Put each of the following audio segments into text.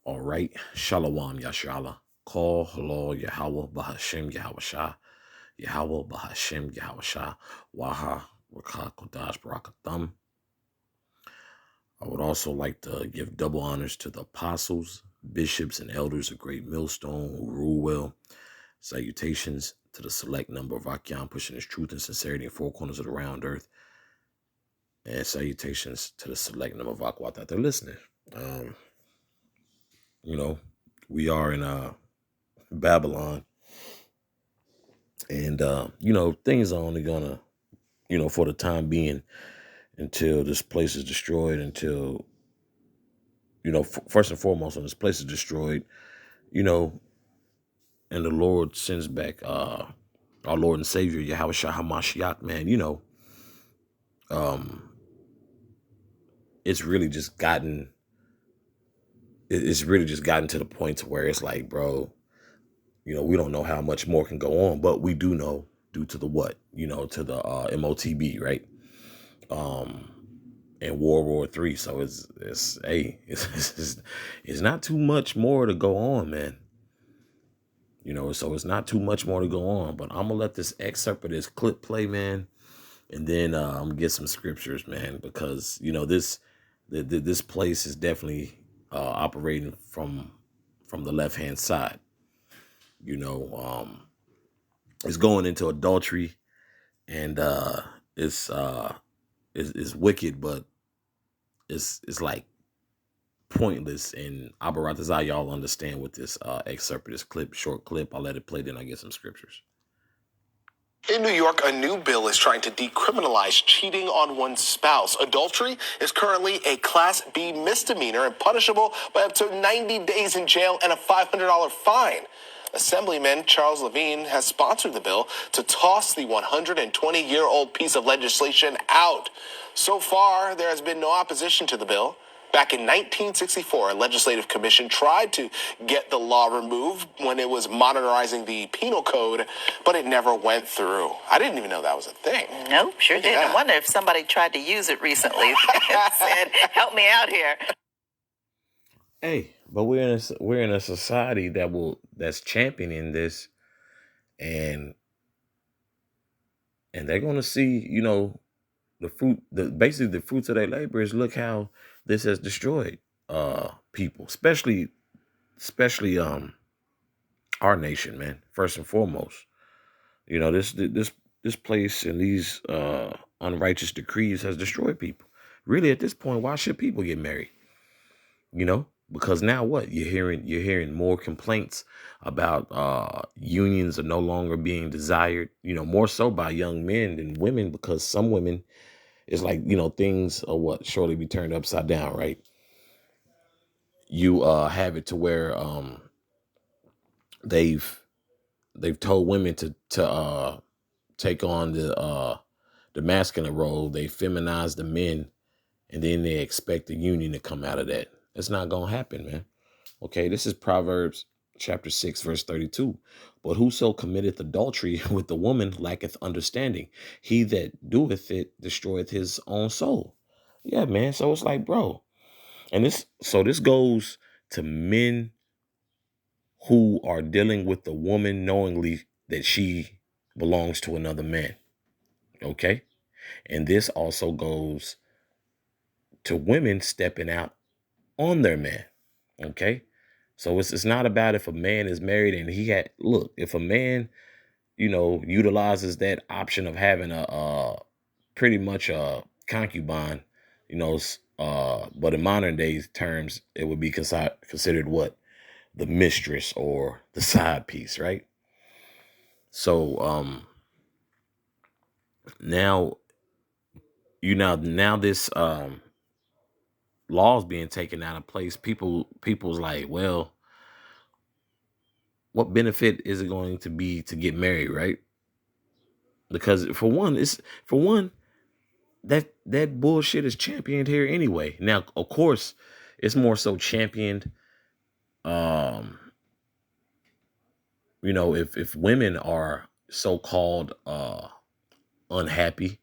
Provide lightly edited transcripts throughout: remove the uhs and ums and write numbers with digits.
All right. Shalom Yashala. Call Lord Yahweh Bahashem Yahweh Yahweh Bahashem Yahweh Waha Rakah Kodash Barakatham. I would also like to give double honors to the apostles, bishops, and elders of Great Millstone who rule well. Salutations to the select number of Akyam pushing his truth and sincerity in four corners of the round earth. And salutations to the select number of Akwat that they're listening. We are in Babylon. And, things are only gonna, for the time being, until this place is destroyed, until, first and foremost, when this place is destroyed, and the Lord sends back our Lord and Savior, Yahweh Shah HaMashiach, man, it's really just gotten to the point to where it's like, bro, we don't know how much more can go on, but we do know due to the to the MOTB, right? And World War III. So it's not too much more to go on, man. So it's not too much more to go on. But I'm gonna let this excerpt of this clip play, man, and then I'm gonna get some scriptures, man, because this place is definitely operating from the left hand side. It's going into adultery, and it's wicked, but it's like pointless. And Abaratazai, y'all understand with this excerpt of this short clip. I'll let it play, then I get some scriptures. In New York, a new bill is trying to decriminalize cheating on one's spouse. Adultery is currently a Class B misdemeanor and punishable by up to 90 days in jail and a $500 fine. Assemblyman Charles Levine has sponsored the bill to toss the 120-year-old piece of legislation out. So far, there has been no opposition to the bill. Back in 1964, a legislative commission tried to get the law removed when it was modernizing the penal code, but it never went through. I didn't even know that was a thing. Nope, sure didn't. I wonder if somebody tried to use it recently and said, help me out here. Hey, but we're in a society that's championing this, and they're gonna see, the fruit, basically the fruits of their labor is look how this has destroyed people, especially our nation, man. First and foremost, this place and these unrighteous decrees has destroyed people. Really, at this point, why should people get married? Because now what? You're hearing more complaints about unions are no longer being desired, more so by young men than women, because some women, it's like, things are surely be turned upside down, right? You have it to where they've told women to take on the masculine role. They feminize the men, and then they expect the union to come out of that. It's not gonna happen, man. Okay, this is Proverbs chapter 6, verse 32. But whoso committeth adultery with the woman lacketh understanding. He that doeth it destroyeth his own soul. Yeah, man. So it's like, bro. And this goes to men who are dealing with the woman knowingly that she belongs to another man. Okay? And this also goes to women stepping out on their man. Okay? So it's not about if a man is married and if a man, utilizes that option of having a pretty much a concubine, but in modern day terms, it would be considered what? The mistress or the side piece, right? So now this law is being taken out of place. People's like, well, what benefit is it going to be to get married, right? Because for one, that bullshit is championed here anyway. Now, of course, it's more so championed, if women are so-called unhappy,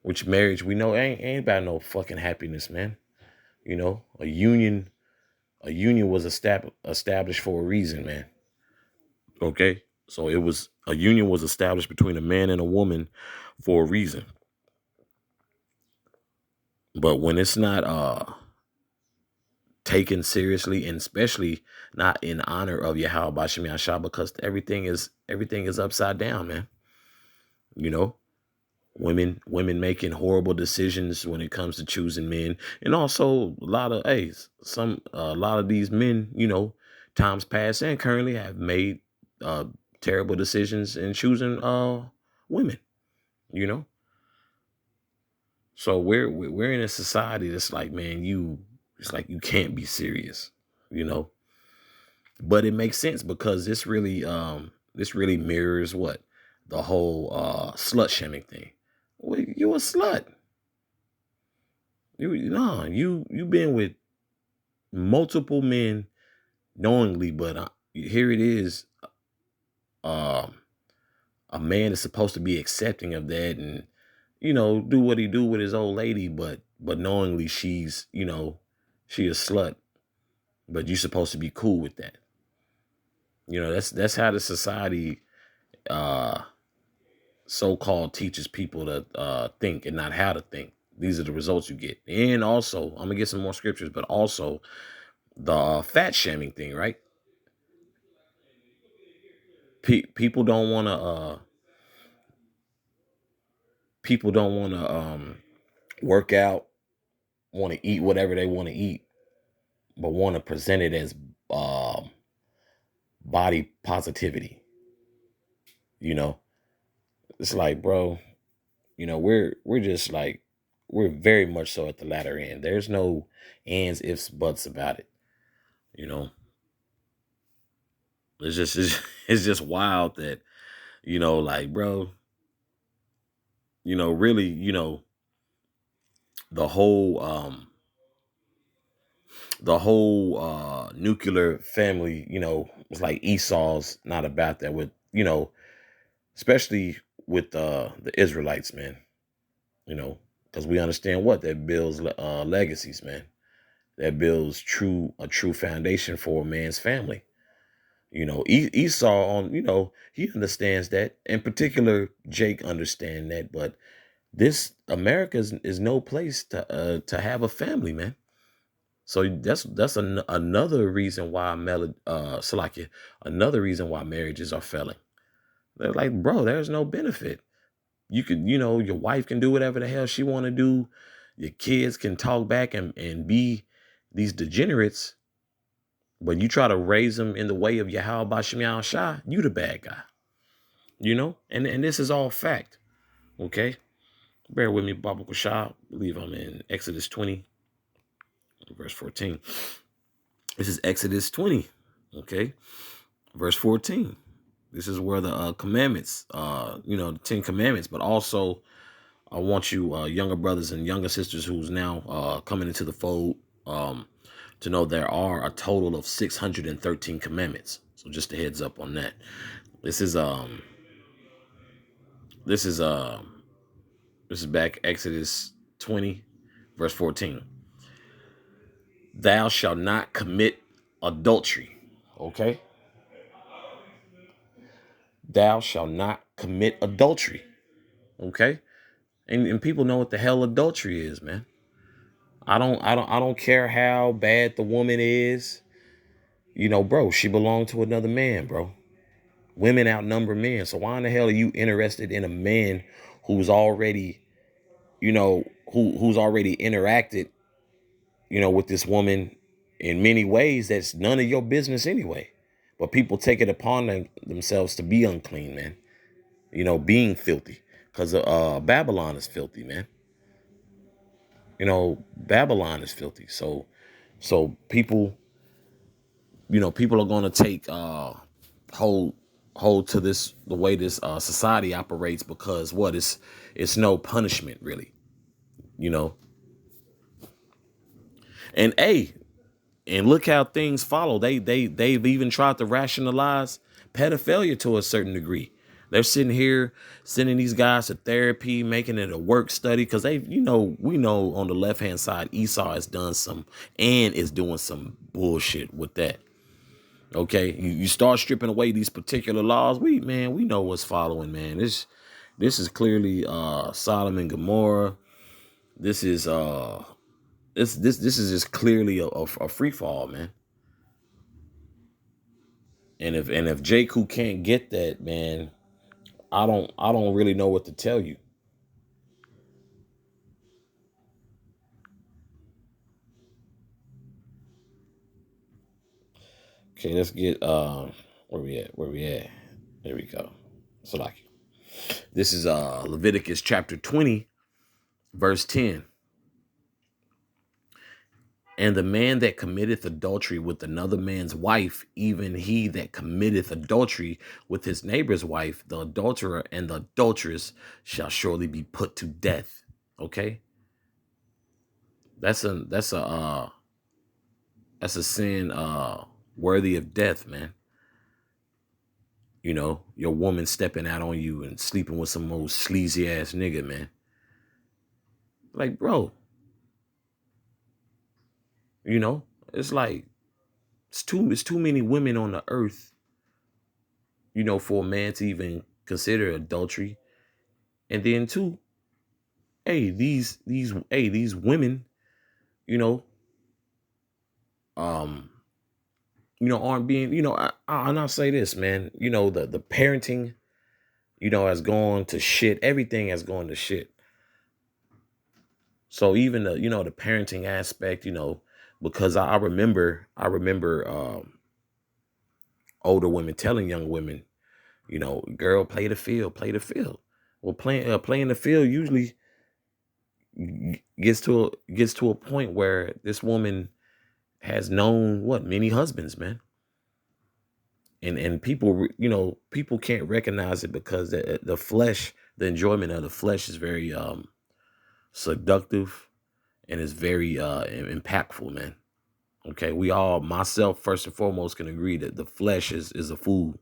which marriage we know ain't about no fucking happiness, man. A union A union was established for a reason, man. Okay, so a union was established between a man and a woman for a reason. But when it's not taken seriously, and especially not in honor of Yahweh Bashim Yashah, because everything is upside down, man. You know, women making horrible decisions when it comes to choosing men, and also a lot of these men, times past and currently have made terrible decisions in choosing women. You know, so we're in a society that's like, man, it's like you can't be serious. You know, but it makes sense because this really mirrors what the whole slut shaming thing. Well, you a slut. You been with multiple men knowingly, but here it is. Um, a man is supposed to be accepting of that, and do what he do with his old lady, but knowingly she a slut, but you supposed to be cool with that. That's how the society so-called teaches people to think and not how to think. These are the results you get. And also, I'm gonna get some more scriptures, but also the fat shaming thing, right? People don't want to work out, want to eat whatever they want to eat, but want to present it as um, body positivity. You know, it's like, bro, we're just like, we're very much so at the latter end. There's no ands, ifs, buts about it. You know, it's just wild that, like, bro, really, the whole nuclear family, it's like Esau's not about that with, especially with the Israelites, man. Because we understand what that builds legacies, man. That builds a true foundation for a man's family. Esau he understands that. In particular, Jake understands that. But this America is no place to have a family, man. So another reason why Salakia, another reason why marriages are failing. They're like, bro, there's no benefit. You could, your wife can do whatever the hell she want to do. Your kids can talk back and be these degenerates, but you try to raise them in the way of Yahweh Bashim Shah, you the bad guy. And this is all fact. Okay? Bear with me, Baba Shah. I believe I'm in Exodus 20, verse 14. This is Exodus 20. Okay? Verse 14. This is where the commandments, the 10 commandments, but also I want you younger brothers and younger sisters who's now coming into the fold to know there are a total of 613 commandments. So just a heads up on that. This is back Exodus 20, verse 14. Thou shalt not commit adultery. Okay? Thou shalt not commit adultery. Okay? And people know what the hell adultery is, man. I don't care how bad the woman is. Bro, she belonged to another man, bro. Women outnumber men. So why in the hell are you interested in a man who's already, who's already interacted, with this woman in many ways that's none of your business anyway. But people take it upon themselves to be unclean, man. Being filthy. Because Babylon is filthy, man. Babylon is filthy. So people are going to take hold to the way this society operates, because it's no punishment really, you know. And look how things follow. They've even tried to rationalize pedophilia to a certain degree. They're sitting here sending these guys to therapy, making it a work study, because we know on the left hand side Esau has done some and is doing some bullshit with that. Okay, you start stripping away these particular laws. We know what's following, man. This is clearly Sodom and Gomorrah. This is this is just clearly a free fall, man. And if Jake who can't get that, man, I don't really know what to tell you. Okay, let's get where we at? Where we at? There we go. So like this is Leviticus chapter 20, verse 10. And the man that committeth adultery with another man's wife, even he that committeth adultery with his neighbor's wife, the adulterer and the adulteress shall surely be put to death. Okay? That's a sin worthy of death, man. You know, your woman stepping out on you and sleeping with some old sleazy ass nigga, man. Like, bro, you know, it's like it's too many women on the earth, you know, for a man to even consider adultery. And then too, hey, these women, you know, um, aren't being, and I'll say this, man, the parenting, has gone to shit. Everything has gone to shit. So even the parenting aspect, because I remember older women telling young women, girl, play the field, play the field. Well, playing the field usually gets to a point where this woman has known many husbands, man. And people, people can't recognize it because the flesh, the enjoyment of the flesh is very seductive and is very impactful, man. Okay, we all, myself first and foremost, can agree that the flesh is a fool.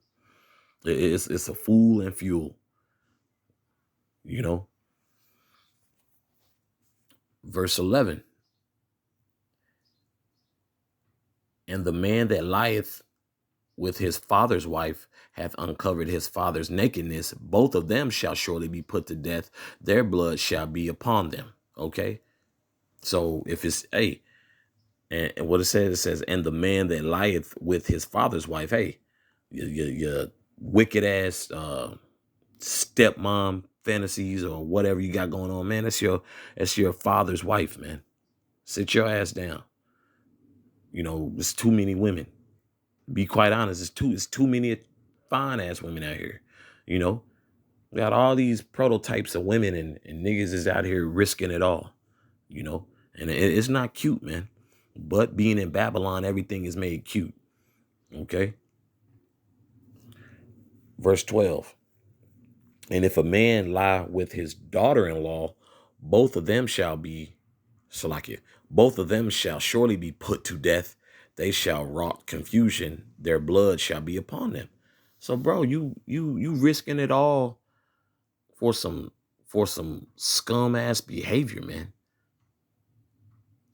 It's a fool and fuel. Verse 11. And the man that lieth with his father's wife hath uncovered his father's nakedness. Both of them shall surely be put to death. Their blood shall be upon them. Okay. So if it's, hey, and what it says, and the man that lieth with his father's wife, hey, your wicked ass stepmom fantasies or whatever you got going on, man, that's your father's wife, man. Sit your ass down. There's too many women. Be quite honest, it's too many fine ass women out here. We got all these prototypes of women and niggas is out here risking it all. And it's not cute, man. But being in Babylon, everything is made cute. Okay. Verse 12. And if a man lie with his daughter-in-law, both of them shall surely be put to death. They shall wrought confusion. Their blood shall be upon them. So, bro, you risking it all for some scum ass behavior, man.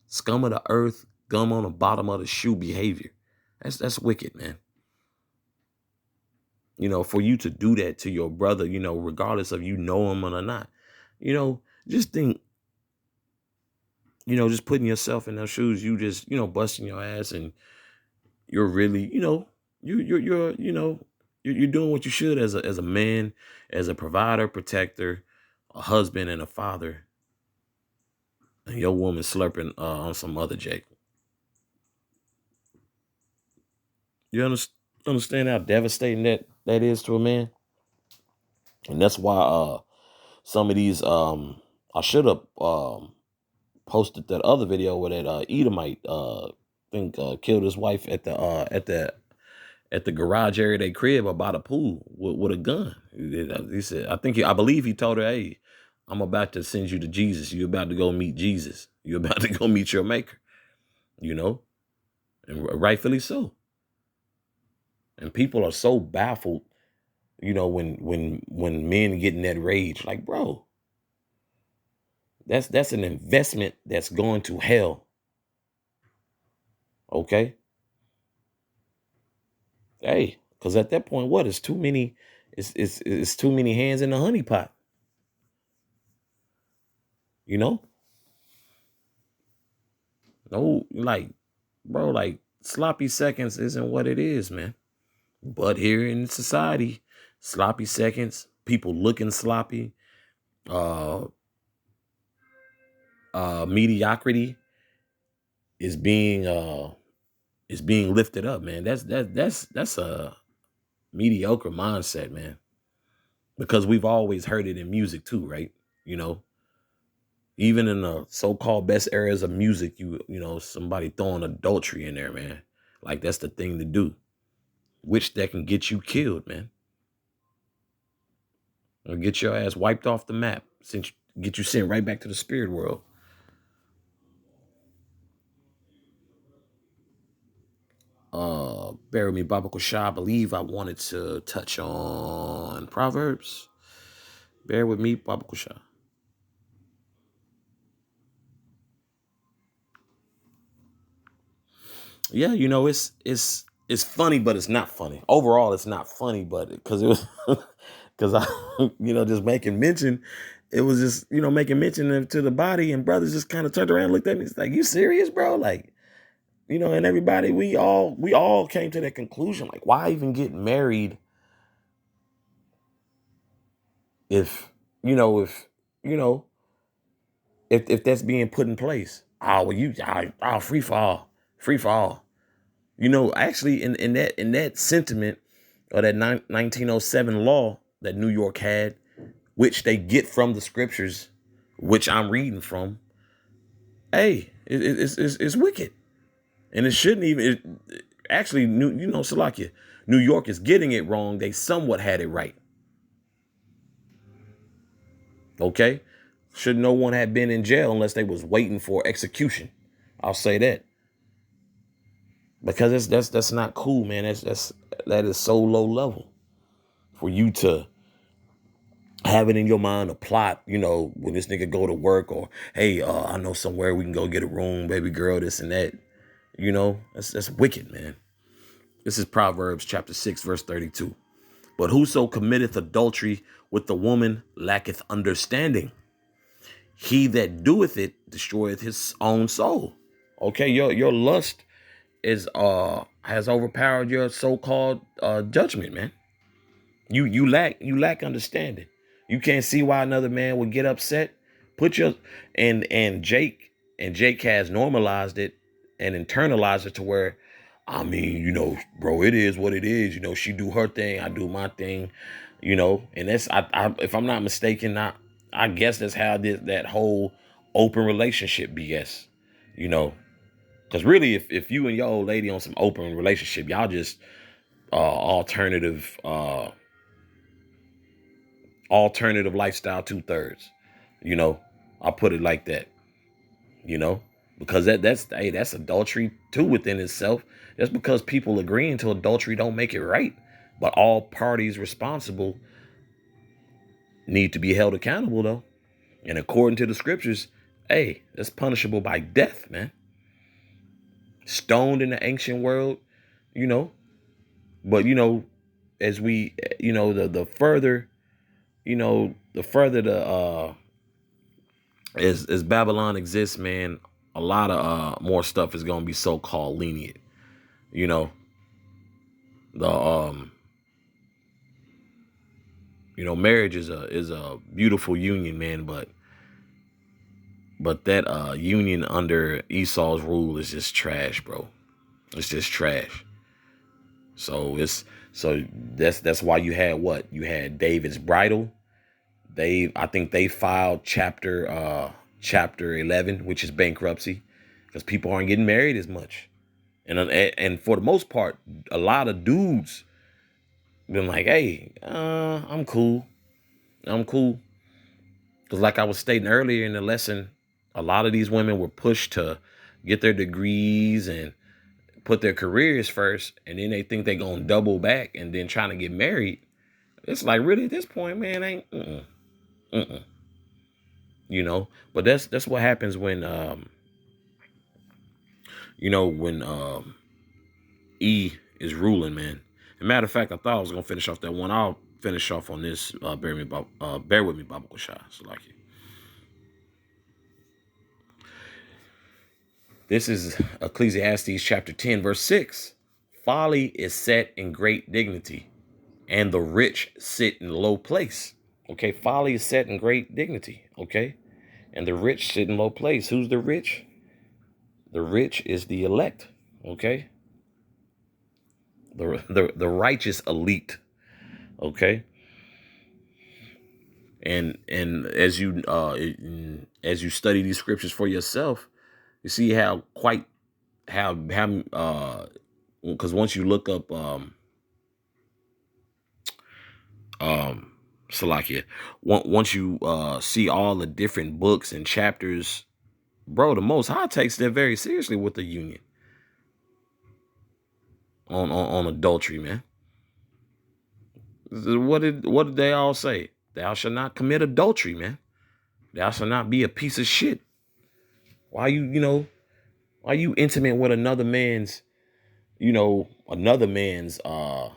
Scum of the earth, gum on the bottom of the shoe behavior. That's wicked, man. For you to do that to your brother, regardless of you know him or not, just think, just putting yourself in their shoes, you just, busting your ass and you're really, you're doing what you should as a man, as a provider, protector, a husband and a father. And your woman slurping on some other Jake. You understand how devastating that is to a man? And that's why some of these I should have posted that other video where that Edomite killed his wife at the garage area of their crib or by the pool with a gun. He said, I believe he told her, hey, I'm about to send you to Jesus. You're about to go meet Jesus. You're about to go meet your maker, and rightfully so. And people are so baffled, when men get in that rage, like, bro, that's an investment that's going to hell. Okay. Hey, because at that point, what? It's too many. It's too many hands in the honey pot. You know, no, like, bro, like sloppy seconds isn't what it is, man. But here in society, sloppy seconds, people looking sloppy, uh, mediocrity is being lifted up, man. That's a mediocre mindset, man. Because we've always heard it in music too, right? You know, even in the so-called best areas of music, you know, somebody throwing adultery in there, man. Like that's the thing to do, which that can get you killed, man, or get your ass wiped off the map, since get you sent right back to the spirit world. Bear with me, Baba Kusha. I believe I wanted to touch on Proverbs. Bear with me, Baba Kusha. Yeah, you know, it's funny, but it's not funny. Overall, it's not funny, but because it was because I, you know, just making mention, it was just, you know, making mention to the body, and brothers just kind of turned around and looked at me. It's like, you serious, bro? Like, you know, and everybody, we all came to that conclusion. Like, why even get married if, you know, you know, if that's being put in place? Oh, well, free fall, free fall. You know, actually, in that sentiment, or that 1907 law that New York had, which they get from the scriptures, which I'm reading from. Hey, it's wicked, and it shouldn't even. Actually, you know, Salakia, New York is getting it wrong. They somewhat had it right. Okay, should no one have been in jail unless they was waiting for execution? I'll say that, because that's not cool, man. That is so low level for you to have it in your mind, a plot, you know, when this nigga go to work, or hey, I know somewhere we can go get a room, baby girl, this and that. You know, that's wicked, man. This is Proverbs chapter 6, verse 32. But whoso committeth adultery with the woman lacketh understanding. He that doeth it destroyeth his own soul. Okay, your lust is has overpowered your so-called judgment, man. You lack understanding. You can't see why another man would get upset. Put your and Jake has normalized it and internalized it to where, I mean, you know, bro, it is what it is. You know, she do her thing, I do my thing. You know, and that's I if I'm not mistaken, I guess that's how that whole open relationship BS. You know, because really, if you and your old lady on some open relationship, y'all just alternative lifestyle 2/3. You know, I'll put it like that. You know, because that's adultery too within itself. That's because people agreeing to adultery don't make it right. But all parties responsible need to be held accountable though. And according to the scriptures, hey, that's punishable by death, man. Stoned in the ancient world, you know. But you know, as we, you know, the further, you know, the further the as Babylon exists, man, a lot of more stuff is gonna be so called lenient. You know, the you know, marriage is a beautiful union, man, but that union under Esau's rule is just trash, bro. It's just trash. So that's why you had what? You had David's bridal. I think they filed chapter 11, which is bankruptcy, because people aren't getting married as much. And for the most part, a lot of dudes been like, hey, I'm cool. I'm cool. Because like I was stating earlier in the lesson, a lot of these women were pushed to get their degrees and put their careers first, and then they think they're going to double back and then trying to get married. It's like, really, at this point, man, ain't, you know. But that's what happens when, you know, when E is ruling, man. As a matter of fact, I thought I was gonna finish off that one. I'll finish off on this. Bear with me, Baba Kushai. So like it. This is Ecclesiastes chapter 10, verse 6. Folly is set in great dignity, and the rich sit in low place. Okay, folly is set in great dignity. Okay, and the rich sit in low place. Who's the rich? The rich is the elect. Okay, the righteous elite. Okay, and as you study these scriptures for yourself, you see how because once you look up Salakia, once you see all the different books and chapters, bro, the Most High takes that very seriously with the union on adultery, man. What did they all say? Thou shalt not commit adultery, man. Thou shalt not be a piece of shit. Why you intimate with another man's a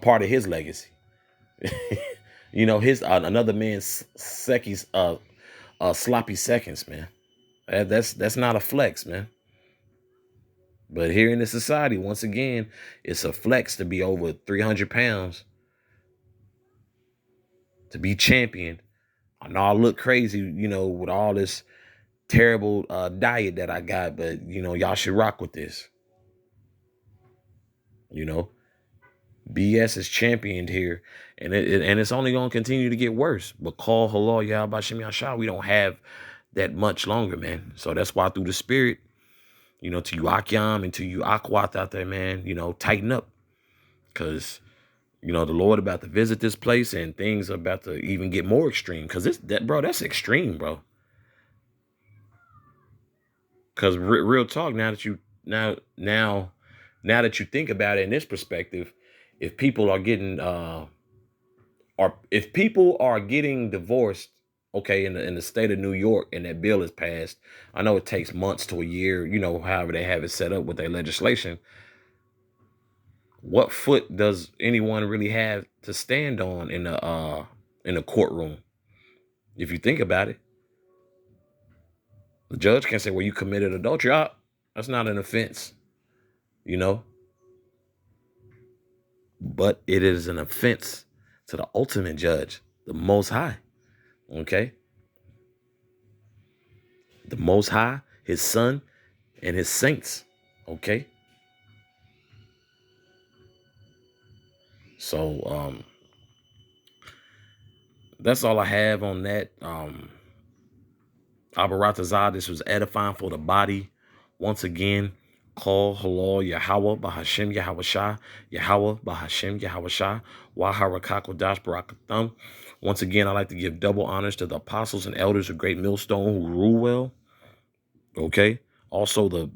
part of his legacy? His another man's sloppy seconds, man. That's not a flex, man. But here in the society, once again, it's a flex to be over 300 pounds, to be champion. I know I look crazy, with all this terrible diet that I got, but y'all should rock with this. BS is championed here, and it's only going to continue to get worse. But call halal Yah Bashim Yashah, we don't have that much longer, man. So that's why through the spirit, to you Akyam and to you Akwat out there, man, tighten up. Because, the Lord about to visit this place and things are about to even get more extreme. Because that's extreme, bro. Because real talk, now that you think about it in this perspective, if people are getting divorced, okay, in the state of New York, and that bill is passed, I know it takes months to a year, however they have it set up with their legislation. What foot does anyone really have to stand on in the courtroom? If you think about it, the judge can say, well, you committed adultery. That's not an offense, but it is an offense to the ultimate judge, the Most High. Okay? The Most High, his son, and his saints. Okay? So, that's all I have on that. Abaratazah, this was edifying for the body. Once again, call halal Yahweh Bahashem Yahweh Shah, Yahweh Bahashem Yahweh Shah, Waharakakodash Barakatham. Once again, I'd like to give double honors to the apostles and elders of Great Millstone who rule well. Okay. Also the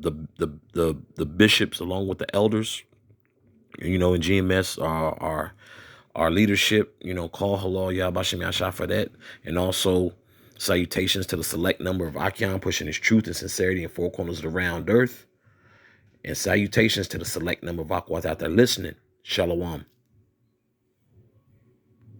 bishops along with the elders, in GMS our leadership, call halal Yah Bashim Yashah for that. And also salutations to the select number of Akyam pushing his truth and sincerity in four corners of the round earth. And salutations to the select number of Akwat out there listening. Shalom.